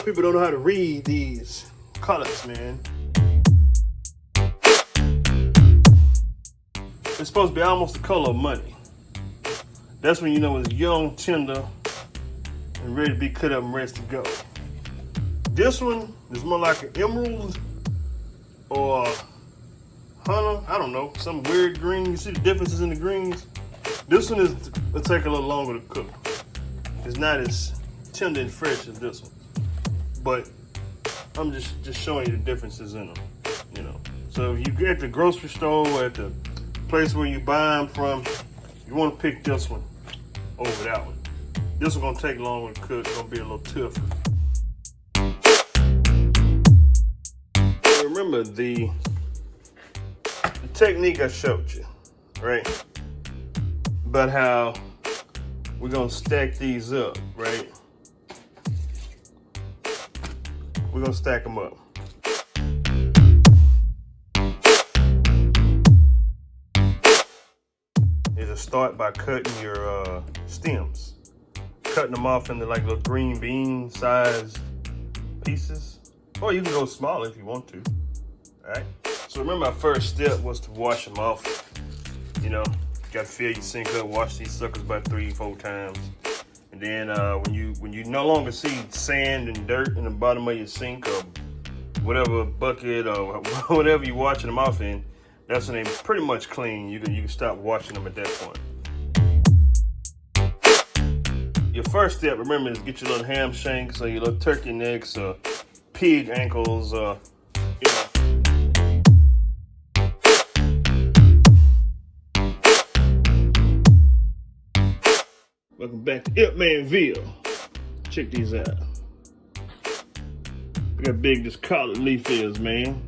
of people don't know how to read these colors, man. It's supposed to be almost the color of money. That's when you know it's young, tender, and ready to be cut up and ready to go. This one is more like an emerald or hunter. I don't know, some weird green. You see the differences in the greens? This one will take a little longer to cook. It's not as tender and fresh as this one. But I'm just showing you the differences in them, you know. So if you at the grocery store or at the place where you buy them from, you want to pick this one over that one. This one's gonna take longer to cook. It's gonna be a little tougher. Remember the technique I showed you, right? About how we're gonna stack these up, right? We're gonna stack them up. Is start by cutting your stems, cutting them off into like little green bean sized pieces, or you can go smaller if you want to. All right. So remember, our first step was to wash them off. You know, got to fill your sink up, wash these suckers about 3-4 times, and then when you no longer see sand and dirt in the bottom of your sink or whatever bucket or whatever you're washing them off in, that's when they're pretty much clean. You can stop washing them at that point. Your first step, remember, is get your little ham shanks or your little turkey necks or pig ankles or, you know. Welcome back to Ip Manville. Check these out. Look how big this collard leaf is, man.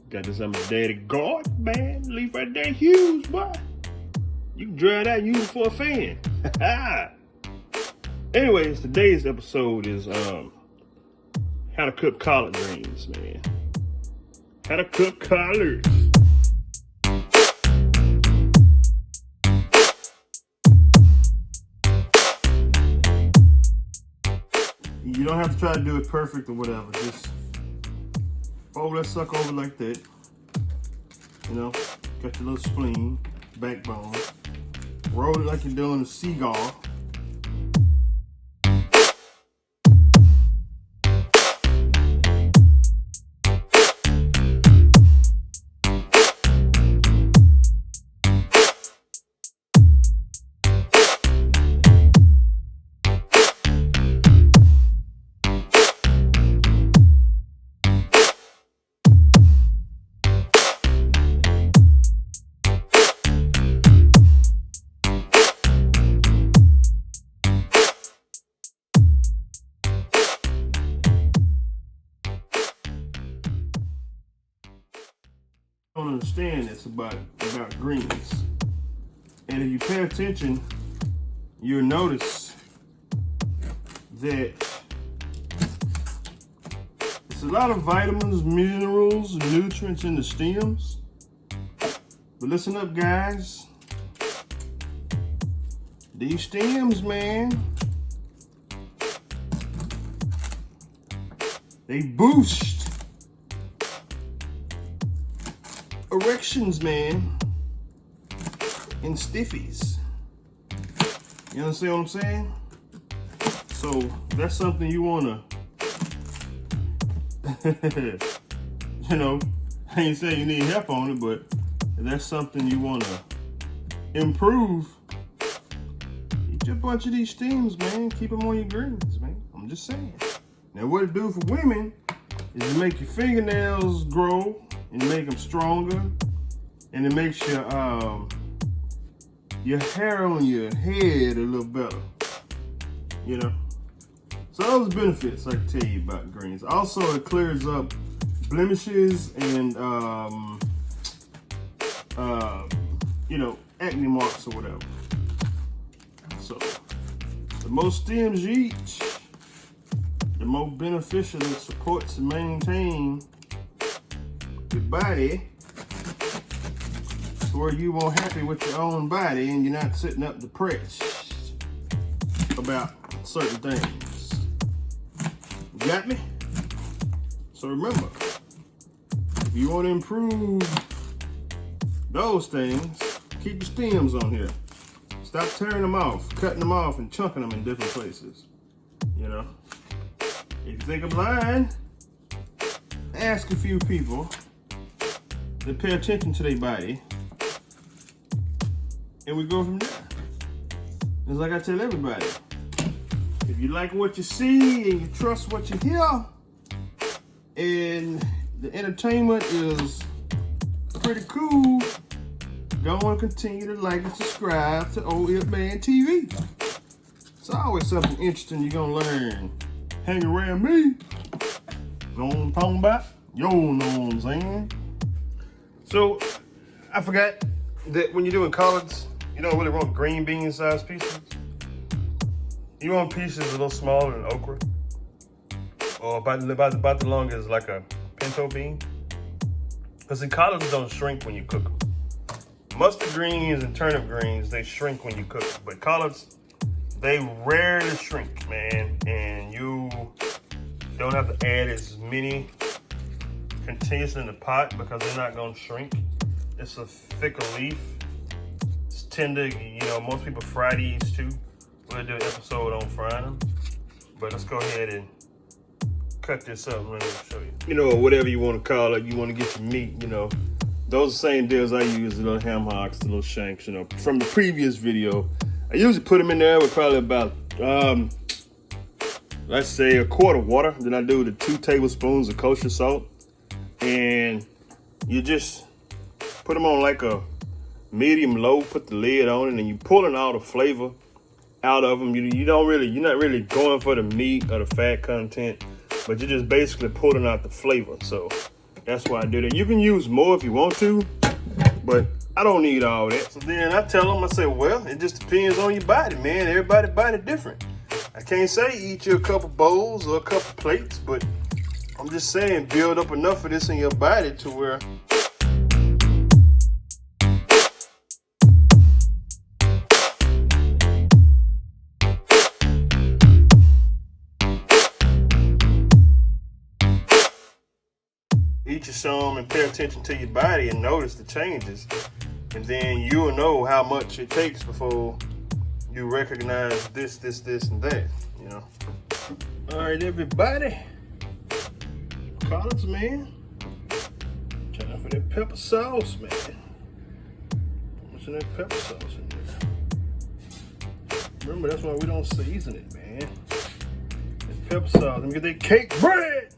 Got this on my daddy guard, man. Leaf right there, huge, boy. You can dry it out and use it for a fan. Anyways, today's episode is how to cook collard greens, man. How to cook collards. You don't have to try to do it perfect or whatever. Just fold that sucker over like that. You know, got your little spleen, backbone. Roll it like you're doing a seagull. Don't understand this about greens, and if you pay attention, you'll notice that there's a lot of vitamins, minerals, and nutrients in the stems. But listen up, guys. These stems, man, they boost erections, man, and stiffies. You understand what I'm saying? So that's something you wanna, you know, I ain't saying you need help on it, but if that's something you wanna improve, eat a bunch of these stems, man. Keep them on your greens, man. I'm just saying. Now, what it do for women is to make your fingernails grow and make them stronger, and it makes your hair on your head a little better, you know. So those benefits I can tell you about greens. Also, it clears up blemishes and you know, acne marks or whatever. So the more stems you eat, the more beneficial it supports and maintains your body to where you won't happy with your own body and you're not sitting up depressed about certain things. You got me? So remember, if you want to improve those things, keep your stems on here. Stop tearing them off, cutting them off, and chunking them in different places. You know? If you think I'm lying, ask a few people that pay attention to their body, and we go from there. It's like I tell everybody, if you like what you see and you trust what you hear, and the entertainment is pretty cool, go and continue to like and subscribe to Old Ip Man TV. It's always something interesting you're gonna learn. Hang around me. Know what I'm talking about? You know what I'm saying? So, I forgot that when you're doing collards, you don't really want green bean sized pieces. You want pieces a little smaller than okra, or about the longest like a pinto bean. Because the collards don't shrink when you cook them. Mustard greens and turnip greens, they shrink when you cook them. But collards, they rarely shrink, man. And you don't have to add as many continuously in the pot because they're not gonna shrink. It's a thicker leaf. It's tender, you know, most people fry these too. We'll do an episode on frying them. But let's go ahead and cut this up and let me show you. You know, whatever you want to call it, you want to get your meat, you know. Those are the same deals I use, the little ham hocks, the little shanks, you know. From the previous video, I usually put them in there with probably about, let's say a quart of water. Then I do the 2 tablespoons of kosher salt. And you just put them on like a medium low, put the lid on it, and you pulling all the flavor out of them. You're not really going for the meat or the fat content, but you're just basically pulling out the flavor. So that's why I do that. You can use more if you want to, but I don't need all that. So then I tell them, I say, well, it just depends on your body, man. Everybody's body different. I can't say eat you a couple bowls or a couple plates, but I'm just saying build up enough of this in your body to where eat you some and pay attention to your body and notice the changes. And then you'll know how much it takes before you recognize this, and that, you know. All right, everybody. Collards, man. Time for that pepper sauce, man. What's in that pepper sauce in there? Remember, that's why we don't season it, man. That pepper sauce. Let me get that cake bread.